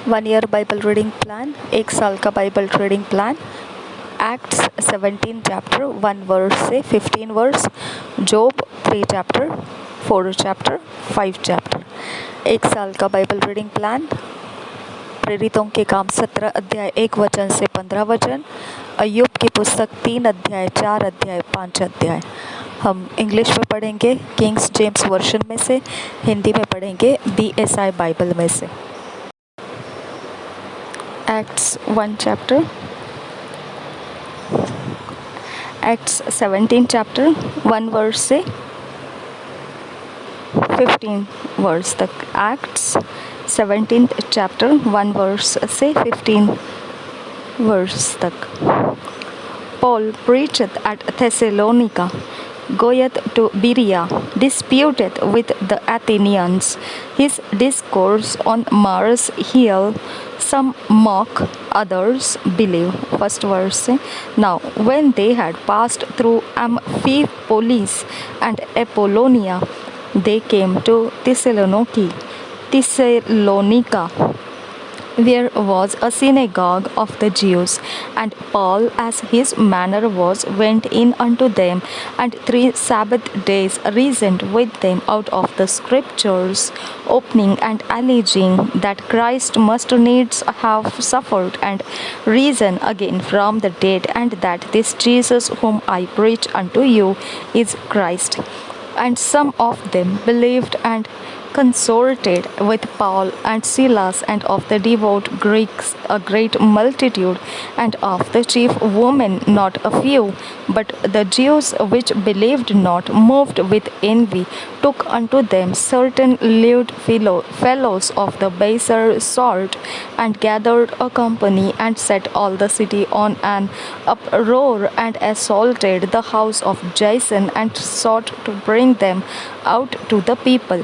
1 year Bible reading plan, 1 साल का Bible reading plan. Acts 17 chapter 1 verse से 15 verse, Job 3 chapter 4 chapter 5 chapter. 1 साल का बाइबल रीडिंग प्लान, प्रेरितों के काम 17 अध्याय 1 वचन से 15 वचन, अय्यूब की पुस्तक 3 अध्याय 4 अध्याय 5 अध्याय। हम इंग्लिश में पढ़ेंगे किंग्स जेम्स वर्जन में से, हिंदी में पढ़ेंगे BSI बाइबल में से। Acts 1 chapter, Acts 17 chapter 1 verse से 15 वर्स तक। एक्ट्स 17 चैप्टर 1 वर्स से 15 वर्स तक। Paul preached at Thessalonica, goeth to Berea, disputed with the Athenians. His discourse on Mars Hill, some mock, others believe. First verse. Now when they had passed through Amphipolis and Apollonia, they came to Thessalonica, where was a synagogue of the Jews. And Paul, as his manner was, went in unto them, and 3 Sabbath days reasoned with them out of the Scriptures, opening and alleging that Christ must needs have suffered and risen again from the dead, and that this Jesus whom I preach unto you is Christ. And some of them believed and consorted with Paul and Silas, and of the devout Greeks a great multitude, and of the chief women not a few. But the Jews which believed not, moved with envy, took unto them certain lewd fellows of the baser sort, and gathered a company, and set all the city on an uproar, and assaulted the house of Jason, and sought to bring them out to the people.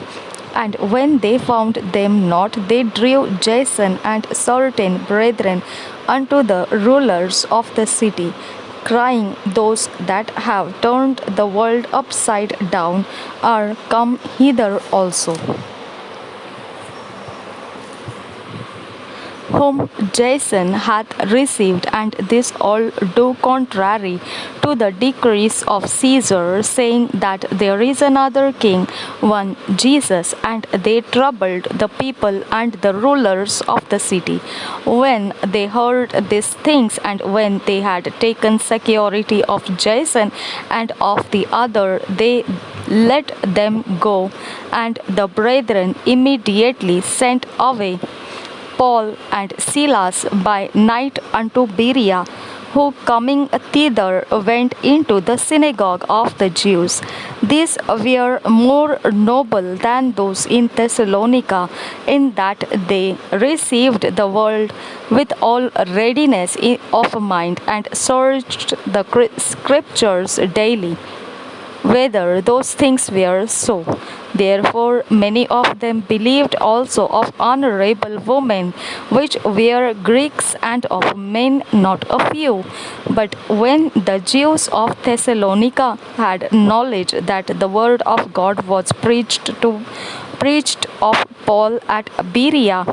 And when they found them not, they drew Jason and certain brethren unto the rulers of the city, crying, Those that have turned the world upside down are come hither also, whom Jason hath received, and this all do contrary to the decrees of Caesar, saying that there is another king, one Jesus. And they troubled the people and the rulers of the city. When they heard these things, and when they had taken security of Jason and of the other, they let them go. And the brethren immediately sent away Paul and Silas by night unto Berea, who coming thither went into the synagogue of the Jews. These were more noble than those in Thessalonica, in that they received the word with all readiness of mind, and searched the Scriptures daily, whether those things were so. Therefore many of them believed also of honorable women, which were Greeks, and of men not a few. But when the Jews of Thessalonica had knowledge that the word of God was preached of Paul at Berea,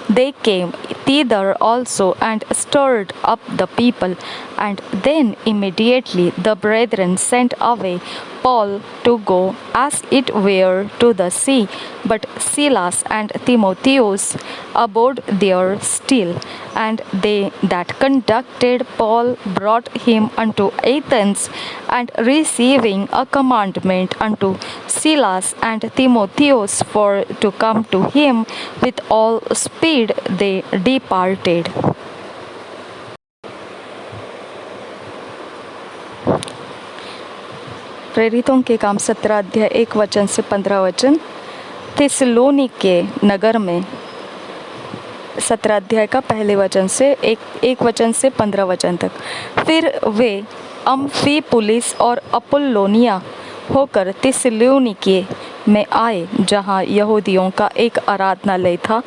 they came thither also, and stirred up the people. And then immediately the brethren sent away Paul to go as it were to the sea, but Silas and Timotheus abode there still. And they that conducted Paul brought him unto Athens, and receiving a commandment unto Silas and Timotheus for to come to him with all speed, they departed. प्रेरितों के काम 17 अध्याय 1 वचन से 15 वचन। थिस्सलुनीके नगर में 17 अध्याय का पहले वचन से एक वचन से 15 वचन तक। फिर वे अम्फीपुलिस और अपोलोनिया होकर थिस्सलुनीके में आए जहां यहूदियों का एक आराधनालय था।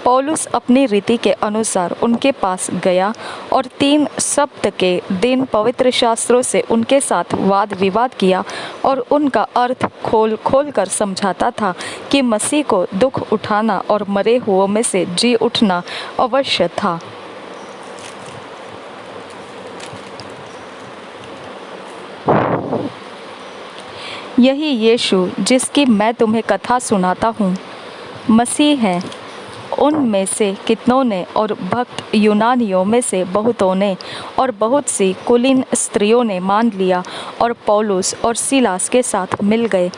पौलुस अपनी रीति के अनुसार उनके पास गया और 3 सप्ताह के दिन पवित्र शास्त्रों से उनके साथ वाद विवाद किया और उनका अर्थ खोल खोल कर समझाता था कि मसीह को दुख उठाना और मरे हुओं में से जी उठना अवश्य था। यही यीशु जिसकी मैं तुम्हें कथा सुनाता हूँ मसीह है। उनमें से कितनों ने और भक्त यूनानियों में से बहुतों ने और बहुत सी कुलीन स्त्रियों ने मान लिया और पौलुस और सीलास के साथ मिल गए।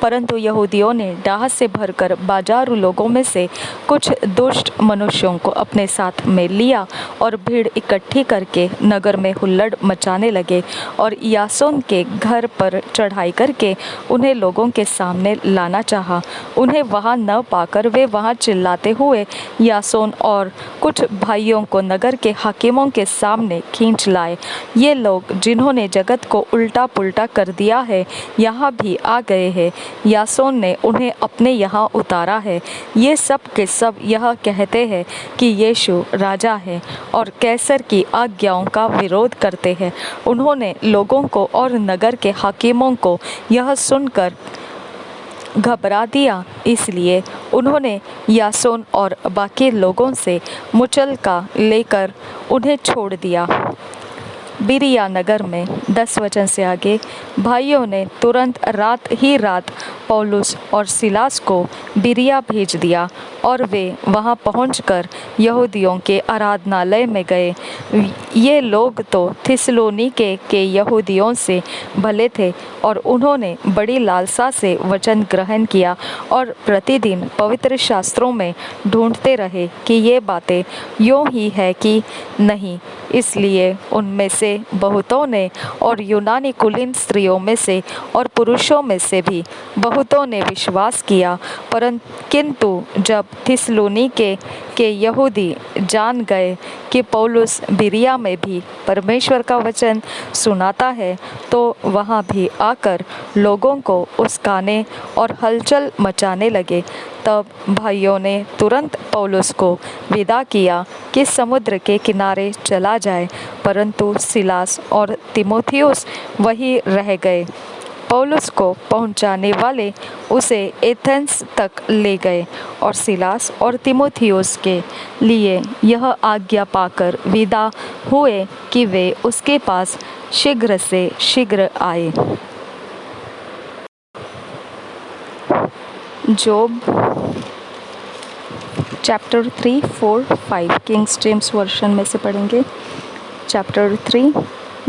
परंतु यहूदियों ने डाह से भरकर बाजारू लोगों में से कुछ दुष्ट मनुष्यों को अपने साथ में लिया और भीड़ इकट्ठी करके नगर में हुल्लड़ मचाने लगे और यासोन के घर पर चढ़ाई करके उन्हें लोगों के सामने लाना चाहा। उन्हें वहां न पाकर वे वहां चिल्लाते हुए यासोन और कुछ भाइयों को नगर के हाकिमों के सामने खींच लाए। ये लोग जिन्होंने जगत को उल्टा पुल्टा कर दिया है यहाँ भी आ गए हैं। यासोन ने उन्हें अपने यहाँ उतारा है। ये सब के सब यह कहते हैं कि यीशु राजा है और कैसर की आज्ञाओं का विरोध करते हैं। उन्होंने लोगों को और नगर के हाकिमों को यह सुनकर घबरा दिया, इसलिए उन्होंने यासोन और बाकी लोगों से मुचलका लेकर उन्हें छोड़ दिया। बिरिया नगर में 10 वचन से आगे भाइयों ने तुरंत रात पौलुस और सिलास को बिरिया भेज दिया और वे वहां पहुंचकर यहूदियों के आराधनालय में गए। ये लोग तो थिस्सलुनीके के यहूदियों से भले थे और उन्होंने बड़ी लालसा से वचन ग्रहण किया और प्रतिदिन पवित्र शास्त्रों में ढूंढते रहे कि ये बातें यूं ही है कि नहीं। इसलिए उनमें से बहुतों ने और यूनानी कुलीन स्त्रियों में से और पुरुषों में से भी बहुतों ने विश्वास किया। किंतु जब थिस्सलुनीके के यहूदी जान गए कि पौलुस बिरिया में भी परमेश्वर का वचन सुनाता है तो वहाँ भी आकर लोगों को उस्काने और हलचल मचाने लगे। तब भाइयों ने तुरंत पौलुस को विदा किया कि समुद्र के किनारे चला जाए, परंतु सिलास और तीमुथियुस वहीं रह गए। पौलुस को पहुंचाने वाले उसे एथेंस तक ले गए और सिलास और तीमुथियुस के लिए यह आज्ञा पाकर विदा हुए कि वे उसके पास शीघ्र से शीघ्र आए। Job chapter 3, 4, 5 Kings James version में से पढ़ेंगे। Chapter 3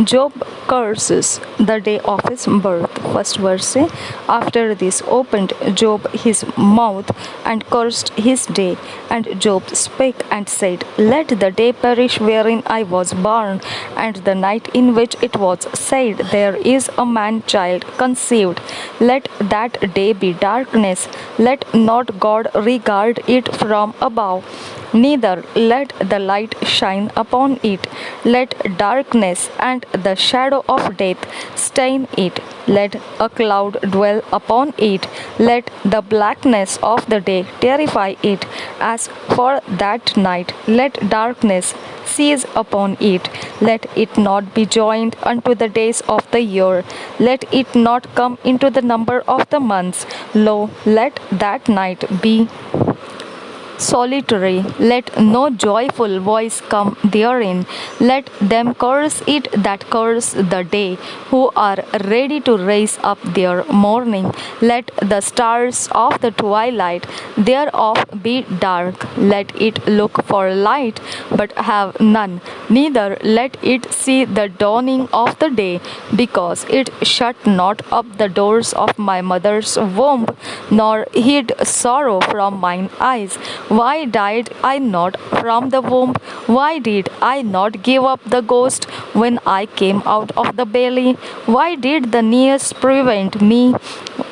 Job curses the day of his birth. First verse say, after this opened Job his mouth and cursed his day. And Job spake and said, let the day perish wherein I was born, and the night in which it was said, there is a man child conceived. Let that day be darkness. Let not God regard it from above, neither let the light shine upon it. Let darkness and the shadow of death stain it. Let a cloud dwell upon it. Let the blackness of the day terrify it. As for that night, let darkness seize upon it. Let it not be joined unto the days of the year. Let it not come into the number of the months. Lo, let that night be solitary. Let no joyful voice come therein. Let them curse it that curse the day, who are ready to raise up their mourning. Let the stars of the twilight thereof be dark. Let it look for light, but have none. Neither let it see the dawning of the day, because it shut not up the doors of my mother's womb, nor hid sorrow from mine eyes. Why died I not from the womb? Why did I not give up the ghost when I came out of the belly? Why did the knees prevent me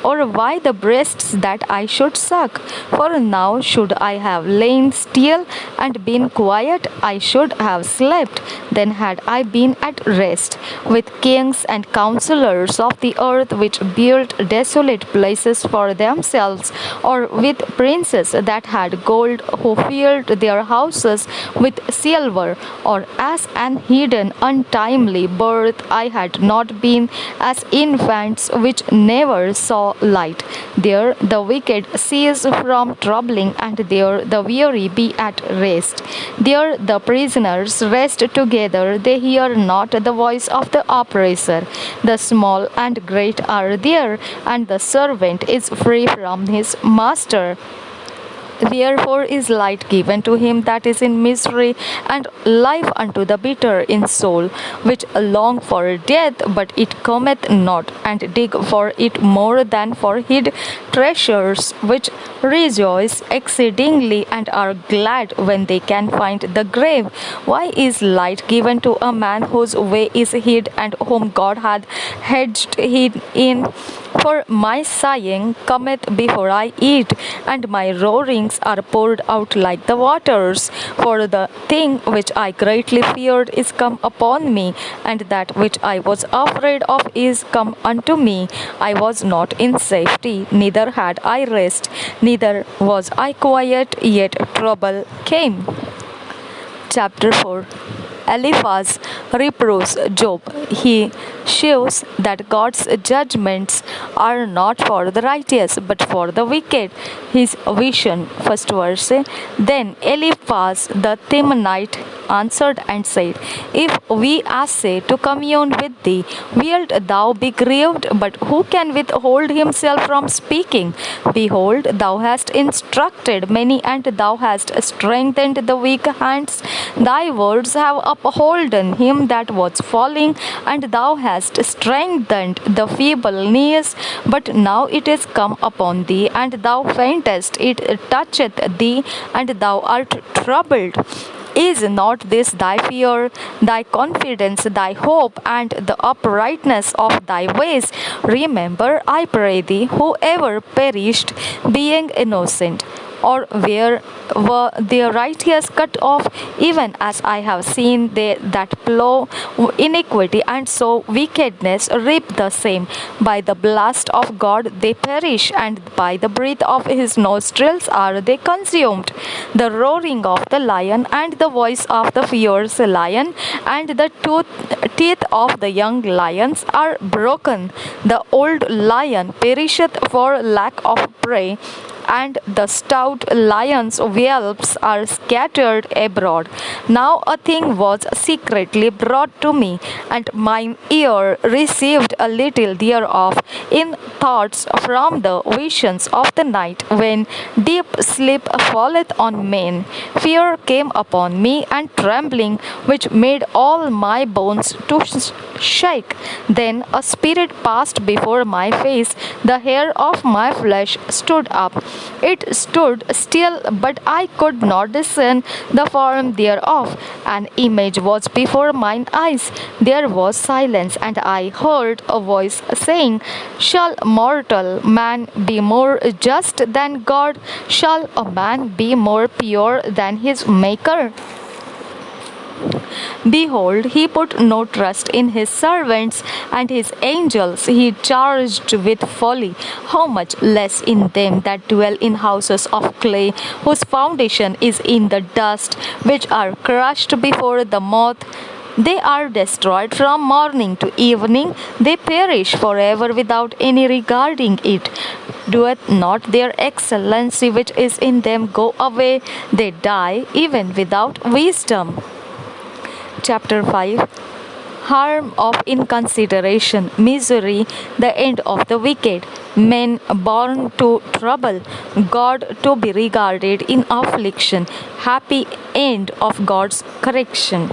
or why the breasts that I should suck? For now should I have lain still and been quiet, I should have slept. Then had I been at rest with kings and counselors of the earth, which built desolate places for themselves, or with princes that had gold, who filled their houses with silver, or as an hidden untimely birth I had not been, as infants which never saw light. There the wicked cease from troubling, and there the weary be at rest. There the prisoners rest together, they hear not the voice of the oppressor. The small and great are there, and the servant is free from his master. Therefore is light given to him that is in misery, and life unto the bitter in soul, which long for death, but it cometh not, and dig for it more than for hid treasures, which rejoice exceedingly, and are glad when they can find the grave. Why is light given to a man whose way is hid, and whom God hath hedged in? For my sighing cometh before I eat, and my roarings are poured out like the waters. For the thing which I greatly feared is come upon me, and that which I was afraid of is come unto me. I was not in safety, neither had I rest, neither was I quiet, yet trouble came. Chapter 4. Eliphaz reproves Job. He shows that God's judgments are not for the righteous but for the wicked. His vision, first verse. Then Eliphaz the Temanite answered and said, If we assay to commune with thee, wilt thou be grieved? But who can withhold himself from speaking? Behold, thou hast instructed many, and thou hast strengthened the weak hands. Thy words have upholden him that was falling, and thou hast strengthened the feeble knees. But now it is come upon thee, and thou faintest, it toucheth thee, and thou art troubled. Is not this thy fear, thy confidence, thy hope, and the uprightness of thy ways? Remember, I pray thee, whoever perished, being innocent, or were their righteous cut off, even as I have seen they that plow iniquity and sow wickedness reap the same. By the blast of God they perish, and by the breath of his nostrils are they consumed. The roaring of the lion, and the voice of the fierce lion, and the teeth of the young lions are broken. The old lion perisheth for lack of prey, and the stout lion's whelps are scattered abroad. Now a thing was secretly brought to me, and mine ear received a little thereof in thoughts from the visions of the night, when deep sleep falleth on men. Fear came upon me, and trembling, which made all my bones to shake. Then a spirit passed before my face, the hair of my flesh stood up. It stood still, but I could not discern the form thereof. An image was before mine eyes. There was silence, and I heard a voice saying, Shall mortal man be more just than God? Shall a man be more pure than his Maker? Behold, he put no trust in his servants, and his angels he charged with folly. How much less in them that dwell in houses of clay, whose foundation is in the dust, which are crushed before the moth? They are destroyed from morning to evening. They perish forever without any regarding it. Doeth not their excellency which is in them go away? They die even without wisdom. Chapter 5. Harm of inconsideration, misery, the end of the wicked. Men born to trouble, God to be regarded in affliction, happy end of God's correction.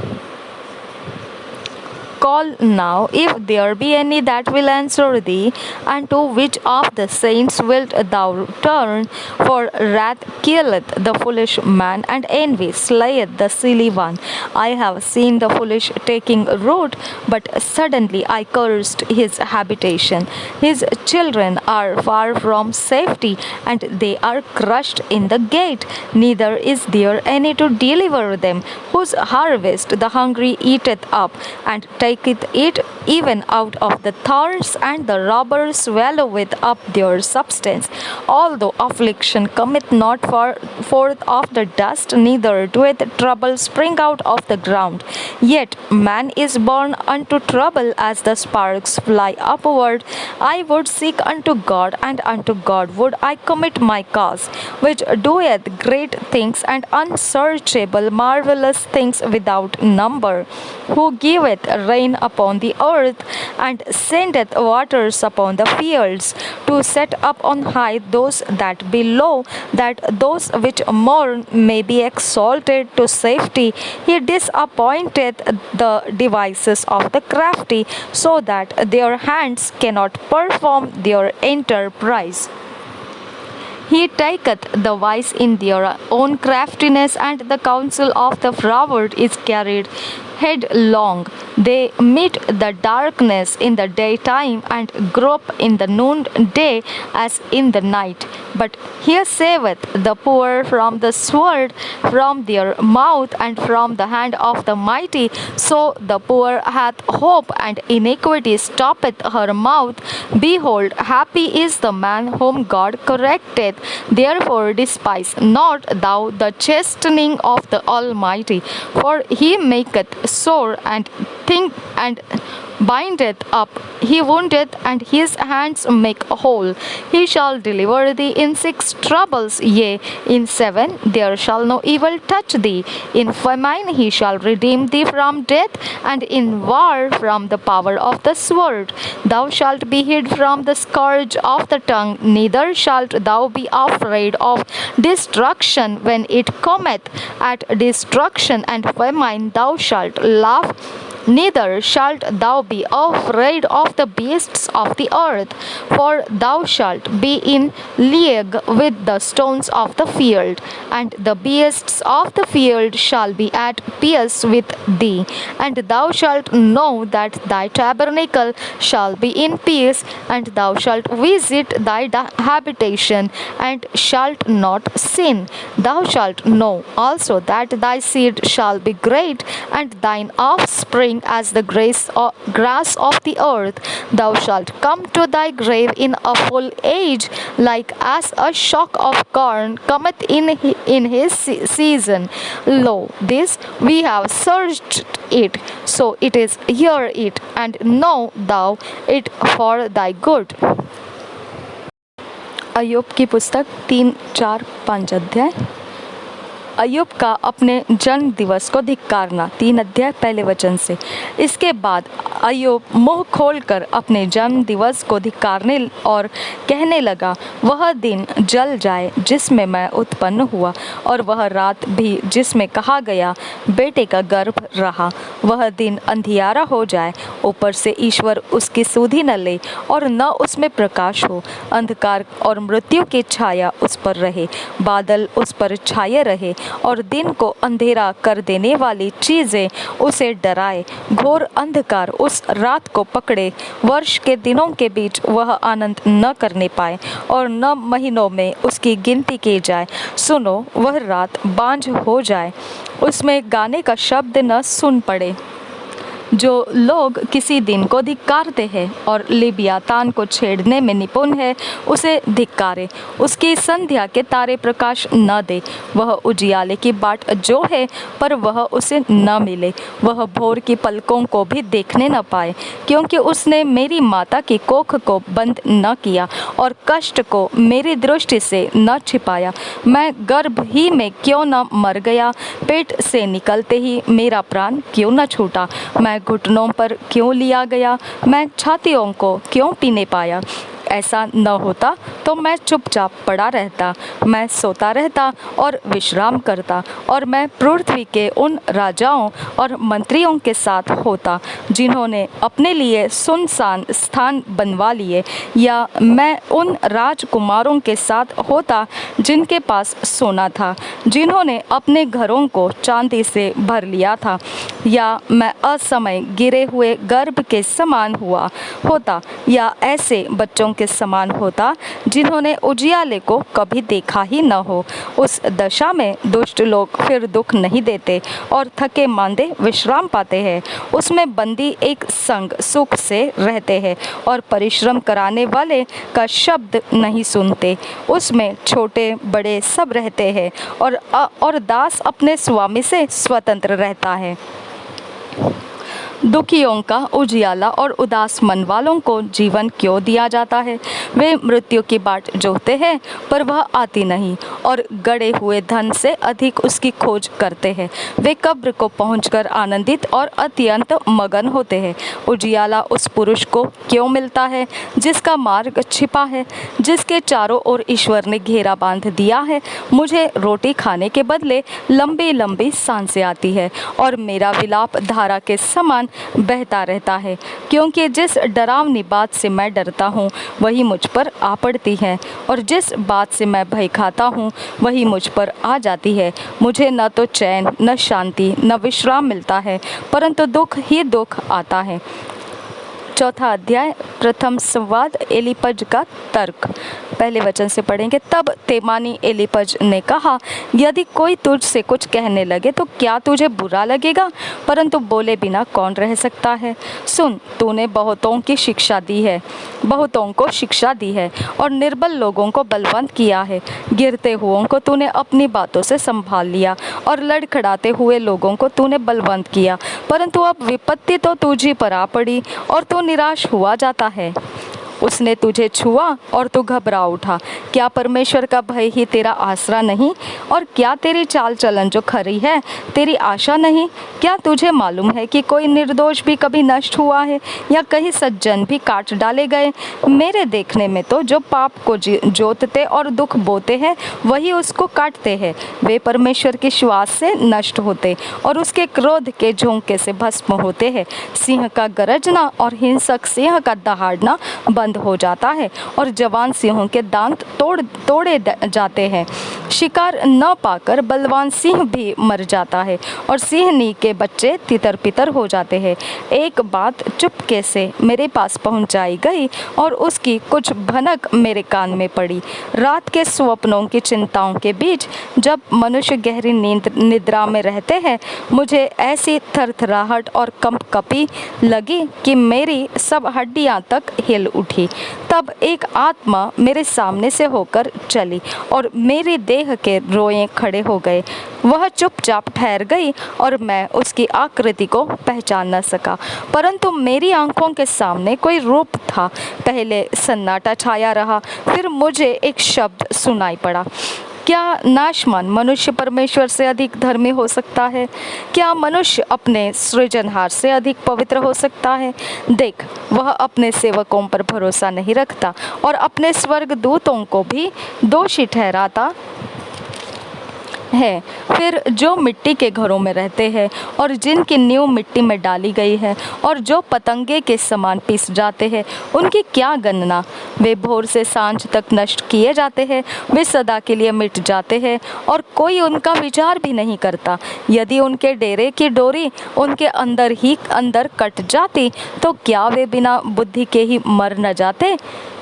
Call now, if there be any that will answer thee, and to which of the saints wilt thou turn? For wrath killeth the foolish man, and envy slayeth the silly one. I have seen the foolish taking root, but suddenly I cursed his habitation. His children are far from safety, and they are crushed in the gate. Neither is there any to deliver them, whose harvest the hungry eateth up, and taketh it even out of the thorns, and the robber swalloweth up their substance. Although affliction cometh not forth of the dust, neither doeth trouble spring out of the ground. Yet man is born unto trouble as the sparks fly upward. I would seek unto God, and unto God would I commit my cause, which doeth great things and unsearchable marvelous things without number, who giveth rain upon the earth, and sendeth waters upon the fields, to set up on high those that be low, that those which mourn may be exalted to safety. He disappointeth the devices of the crafty, so that their hands cannot perform their enterprise. He taketh the wise in their own craftiness, and the counsel of the froward is carried headlong. They meet the darkness in the daytime, and grope in the noonday as in the night. But he saveth the poor from the sword, from their mouth, and from the hand of the mighty. So the poor hath hope, and iniquity stoppeth her mouth. Behold, happy is the man whom God correcteth. Therefore despise not thou the chastening of the Almighty, for he maketh sore, and think and bindeth up. He woundeth, and his hands make whole. He shall deliver thee in 6 troubles, yea, in 7 there shall no evil touch thee. In famine he shall redeem thee from death, and in war from the power of the sword. Thou shalt be hid from the scourge of the tongue, neither shalt thou be afraid of destruction when it cometh. At destruction and famine thou shalt laugh. Neither shalt thou be afraid of the beasts of the earth, for thou shalt be in league with the stones of the field, and the beasts of the field shall be at peace with thee. And thou shalt know that thy tabernacle shall be in peace, and thou shalt visit thy habitation, and shalt not sin. Thou shalt know also that thy seed shall be great, and thine offspring as the grass of the earth. Thou shalt come to thy grave in a full age, like as a shock of corn cometh in his season. Lo, this we have searched it, so it is, hear it, and know thou it for thy good. अय्यूब की पुस्तक 3, 4, 5 अध्याय। अय्यूब का अपने जन्म दिवस को धिक्कारना, 3 अध्याय पहले वचन से। इसके बाद अय्यूब मुंह खोलकर अपने जन्म दिवस को धिक्कारने और कहने लगा, वह दिन जल जाए जिसमें मैं उत्पन्न हुआ, और वह रात भी जिसमें कहा गया बेटे का गर्भ रहा। वह दिन अंधियारा हो जाए, ऊपर से ईश्वर उसकी सुधि न ले, और न उसमें प्रकाश हो। अंधकार और मृत्यु की छाया उस पर रहे, बादल उस पर छाए रहे, और दिन को अंधेरा कर देने वाली चीज़ें उसे डराए। घोर अंधकार उस रात को पकड़े, वर्ष के दिनों के बीच वह आनंद न करने पाए, और न महीनों में उसकी गिनती की जाए। सुनो, वह रात बांझ हो जाए, उसमें गाने का शब्द न सुन पड़े। जो लोग किसी दिन को धिक्कारते हैं और लिबियातान को छेड़ने में निपुण है, उसे धिक्कारे। उसकी संध्या के तारे प्रकाश न दे। वह उजियाले की बाट जो है, पर वह उसे न मिले। वह भोर की पलकों को भी देखने न पाए, क्योंकि उसने मेरी माता की कोख को बंद न किया, और कष्ट को मेरी दृष्टि से न छिपाया। मैं गर्भ ही में क्यों न मर गया, पेट से निकलते ही मेरा प्राण क्यों न छूटा। मैं घुटनों पर क्यों लिया गया, मैं छातियों को क्यों पीने पाया। ऐसा न होता तो मैं चुपचाप पड़ा रहता, मैं सोता रहता और विश्राम करता, और मैं पृथ्वी के उन राजाओं और मंत्रियों के साथ होता जिन्होंने अपने लिए सुनसान स्थान बनवा लिए, या मैं उन राजकुमारों के साथ होता जिनके पास सोना था, जिन्होंने अपने घरों को चांदी से भर लिया था, या मैं असमय गिरे हुए गर्भ के समान हुआ होता, या ऐसे बच्चों के समान होता जिन्होंने उजियाले को कभी देखा ही न हो। उस दशा में दुष्ट लोग फिर दुख नहीं देते और थके मांदे विश्राम पाते हैं। उसमें बंदी एक संग सुख से रहते हैं और परिश्रम कराने वाले का शब्द नहीं सुनते। उसमें छोटे बड़े सब रहते हैं और दास अपने स्वामी से स्वतंत्र रहता है। दुखियों का उजियाला और उदास मन वालों को जीवन क्यों दिया जाता है? वे मृत्यु की बाट जोहते हैं पर वह आती नहीं, और गड़े हुए धन से अधिक उसकी खोज करते हैं। वे कब्र को पहुंचकर आनंदित और अत्यंत मगन होते हैं। उजियाला उस पुरुष को क्यों मिलता है जिसका मार्ग छिपा है, जिसके चारों ओर ईश्वर ने घेरा बांध दिया है। मुझे रोटी खाने के बदले लंबी लंबी सांसें आती है और मेरा विलाप धारा के समान बहता रहता है, क्योंकि जिस डरावनी बात से मैं डरता हूँ वही मुझ पर आ पड़ती है, और जिस बात से मैं भय खाता हूँ वही मुझ पर आ जाती है। मुझे न तो चैन, न शांति, न विश्राम मिलता है, परंतु दुख ही दुख आता है। चौथा अध्याय, प्रथम संवाद, एलीपज का तर्क। पहले वचन से पढ़ेंगे। तब तेमानी एलीपज ने कहा, यदि कोई तुझसे कुछ कहने लगे तो क्या तुझे बुरा लगेगा? परंतु बोले बिना कौन रह सकता है? सुन, तूने बहुतों को शिक्षा दी है और निर्बल लोगों को बलवंत किया है। गिरते हुओं को तूने अपनी बातों से संभाल लिया और लड़खड़ाते हुए लोगों को तूने बलवंत किया। परंतु अब विपत्ति तो तुझी पर आ पड़ी और तू निराश हुआ जाता है। उसने तुझे छुआ और तू घबरा उठा। क्या परमेश्वर का भय ही तेरा आसरा नहीं? और क्या तेरी चाल चलन जो खरी है तेरी आशा नहीं? क्या तुझे मालूम है कि कोई निर्दोष भी कभी नष्ट हुआ है, या कहीं सज्जन भी काट डाले गए? मेरे देखने में तो जो पाप को जोतते और दुख बोते हैं वही उसको काटते हैं। वे परमेश्वर के श्वास से नष्ट होते और उसके क्रोध के झोंके से भस्म होते हैं। सिंह का गरजना और हिंसक सिंह का दहाड़ना बंद हो जाता है और जवान सिंहों के दांत तोड़े जाते हैं। शिकार न पाकर बलवान सिंह भी मर जाता है और सिंहनी के बच्चे तितर पितर हो जाते हैं। एक बात चुपके से मेरे पास पहुंचाई गई और उसकी कुछ भनक मेरे कान में पड़ी। रात के स्वप्नों की चिंताओं के बीच जब मनुष्य गहरी निद्रा में रहते हैं, मुझे ऐसी थरथराहट और कंपकपी लगी कि मेरी सब हड्डियां तक हिल उठी। तब एक आत्मा मेरे सामने से होकर चली और मेरे देह के रोए खड़े हो गए। वह चुपचाप ठहर गई और मैं उसकी आकृति को पहचान न सका, परंतु मेरी आंखों के सामने कोई रूप था। पहले सन्नाटा छाया रहा, फिर मुझे एक शब्द सुनाई पड़ा। क्या नाशमान मनुष्य परमेश्वर से अधिक धर्मी हो सकता है? क्या मनुष्य अपने सृजनहार से अधिक पवित्र हो सकता है? देख, वह अपने सेवकों पर भरोसा नहीं रखता और अपने स्वर्गदूतों को भी दोषी ठहराता है। फिर जो मिट्टी के घरों में रहते हैं और जिनकी नींव मिट्टी में डाली गई है और जो पतंगे के समान पिस जाते हैं, उनकी क्या गणना? वे भोर से सांझ तक नष्ट किए जाते हैं, वे सदा के लिए मिट जाते हैं और कोई उनका विचार भी नहीं करता। यदि उनके डेरे की डोरी उनके अंदर ही अंदर कट जाती तो क्या वे बिना बुद्धि के ही मर न जाते?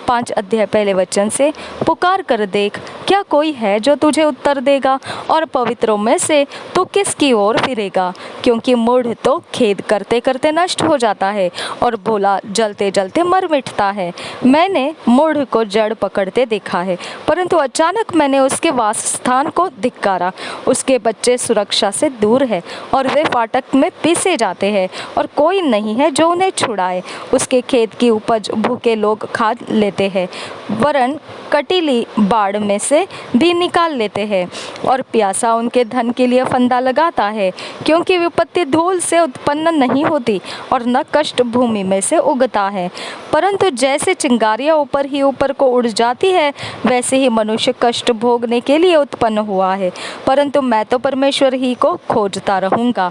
5 अध्याय पहले वचन से। पुकार कर देख, क्या कोई है जो तुझे उत्तर देगा? और पवित्रों में से तू किसकी ओर फिरेगा? क्योंकि मूढ़ तो खेद करते करते नष्ट हो जाता है और भोला जलते जलते मर मिटता है। मैंने मूढ़ को जड़ पकड़ते देखा है, परंतु अचानक मैंने उसके वास स्थान को धिक्कारा। उसके बच्चे सुरक्षा से दूर है और वे फाटक में पीसे जाते हैं और कोई नहीं है जो उन्हें छुड़ाए। उसके खेत की उपज भूखे लोग खा लेते देते हैं, वरन कटीली बाड़ में से भी निकाल लेते हैं। और प्यासा उनके धन के लिए फंदा लगाता है, क्योंकि विपत्ति धूल से उत्पन्न नहीं होती और न कष्ट भूमि में से उगता है, परंतु जैसे चिंगारियां ऊपर ही ऊपर को उड़ जाती है, वैसे ही मनुष्य कष्ट भोगने के लिए उत्पन्न हुआ है। परंतु मैं तो परमेश्वर ही को खोजता रहूँगा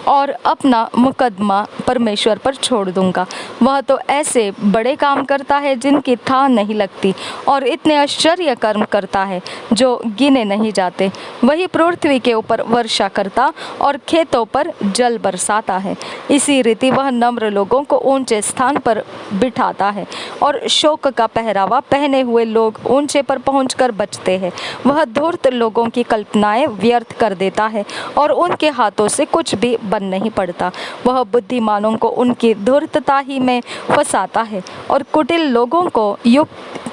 और अपना मुकदमा परमेश्वर पर छोड़ दूंगा। वह तो ऐसे बड़े काम करता है जिनकी था नहीं लगती, और इतने आश्चर्य कर्म करता है जो गिने नहीं जाते। वही पृथ्वी के ऊपर वर्षा करता और खेतों पर जल बरसाता है। इसी रीति वह नम्र लोगों को ऊंचे स्थान पर बिठाता है, और शोक का पहरावा पहने हुए लोग ऊंचे पर पहुंचकर बचते हैं। वह धूर्त लोगों की कल्पनाएं व्यर्थ कर देता है, और उनके हाथों से कुछ भी बन नहीं पड़ता। वह बुद्धिमानों को उनकी धूर्तता ही में फंसाता है, और कुटिल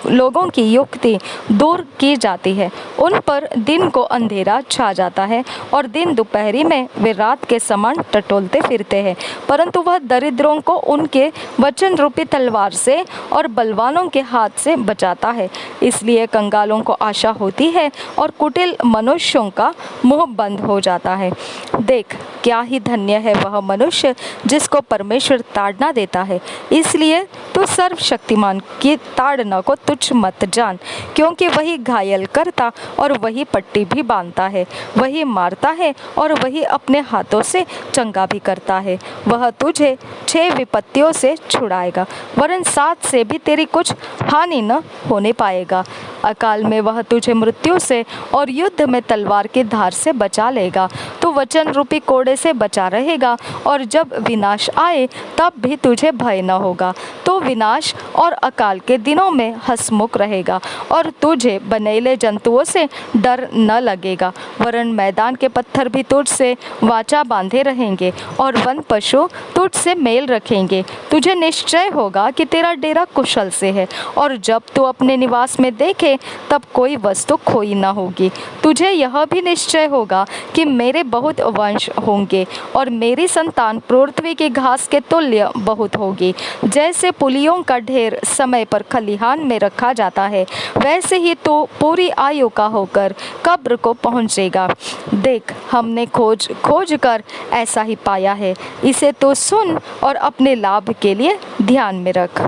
लोगों की युक्ति दूर की जाती है। उन पर दिन को अंधेरा छा जाता है, और दिन दोपहरी में वे रात के समान टटोलते फिरते हैं। परंतु वह दरिद्रों को उनके वचन रूपी तलवार से और बलवानों के हाथ से बचाता है। इसलिए कंगालों को आशा होती है, और कुटिल मनुष्यों का मुंह बंद हो जाता है। देख, क्या ही धन्य है वह मनुष्य जिसको परमेश्वर ताड़ना देता है। इसलिए तू सर्वशक्तिमान की ताड़ना को तुच्छ मत जान, क्योंकि वही घायल करता और वही पट्टी भी बांधता है, वही मारता है और वही अपने हाथों से चंगा भी करता है। वह तुझे 6 विपत्तियों से छुड़ाएगा, वरन 7 से भी तेरी कुछ हानि न होने पाएगा। अकाल में वह तुझे मृत्यु से और युद्ध में तलवार की धार से बचा लेगा। तू वचन रूपी कोड़े से बचा रहेगा, और जब विनाश आए तब भी तुझे भय न होगा। तो विनाश और अकाल के दिनों में हंसमुख रहेगा, और तुझे बनेले जंतुओं से डर न लगेगा, वरन मैदान के पत्थर भी तुझसे वाचा बांधे रहेंगे, और वन पशु तुझसे मेल रखेंगे। तुझे निश्चय होगा कि तेरा डेरा कुशल से है, और जब तू अपने निवास में देखे तब कोई वस्तु खोई न होगी। तुझे यह भी निश्चय होगा कि मेरे बहुत वंश होंगे, और मेरी संतान पृथ्वी की घास के तुल्य बहुत होगी। जैसे पुलियों का ढेर समय पर खलिहान में रखा जाता है, वैसे ही तू पूरी आयु का होकर कब्र को पहुँचेगा। देख, हमने खोज कर ऐसा ही पाया है। इसे तो सुन और अपने लाभ के लिए ध्यान में रख।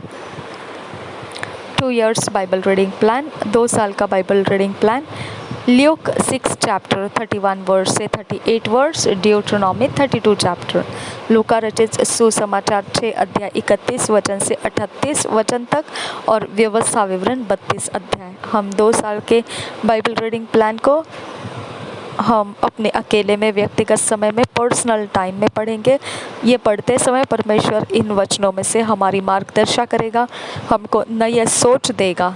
2 years बाइबल रीडिंग प्लान, 2 साल का Bible reading plan. Luke 6 chapter 31 verse से 38 वर्स, ड्यूट्रोनॉमी 32 चैप्टर, लूका रचित सुसमाचार 6 अध्याय 31 वचन से 38 वचन तक, और व्यवस्था विवरण 32 अध्याय। हम 2 साल के बाइबल रीडिंग प्लान को हम अपने अकेले में, व्यक्तिगत समय में, पर्सनल टाइम में पढ़ेंगे। ये पढ़ते समय परमेश्वर इन वचनों में से हमारी मार्गदर्शन करेगा, हमको नई सोच देगा,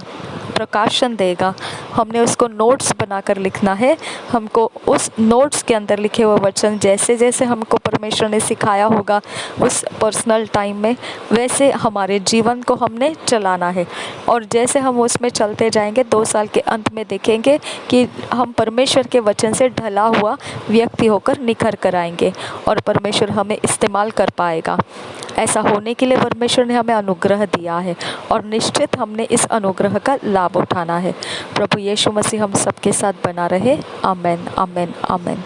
प्रकाशन देगा। हमने उसको नोट्स बनाकर लिखना है। हमको उस नोट्स के अंदर लिखे हुए वचन जैसे जैसे हमको परमेश्वर ने सिखाया होगा उस पर्सनल टाइम में, वैसे हमारे जीवन को हमने चलाना है। और जैसे हम उसमें चलते जाएंगे, 2 साल के अंत में देखेंगे कि हम परमेश्वर के वचन से ढला हुआ व्यक्ति होकर निखर कर आएंगे, और परमेश्वर हमें इस्तेमाल कर पाएगा। ऐसा होने के लिए परमेश्वर ने हमें अनुग्रह दिया है, और निश्चित हमने इस अनुग्रह का लाभ उठाना है। प्रभु यीशु मसीह हम सबके साथ बना रहे। आमेन, आमेन, आमेन।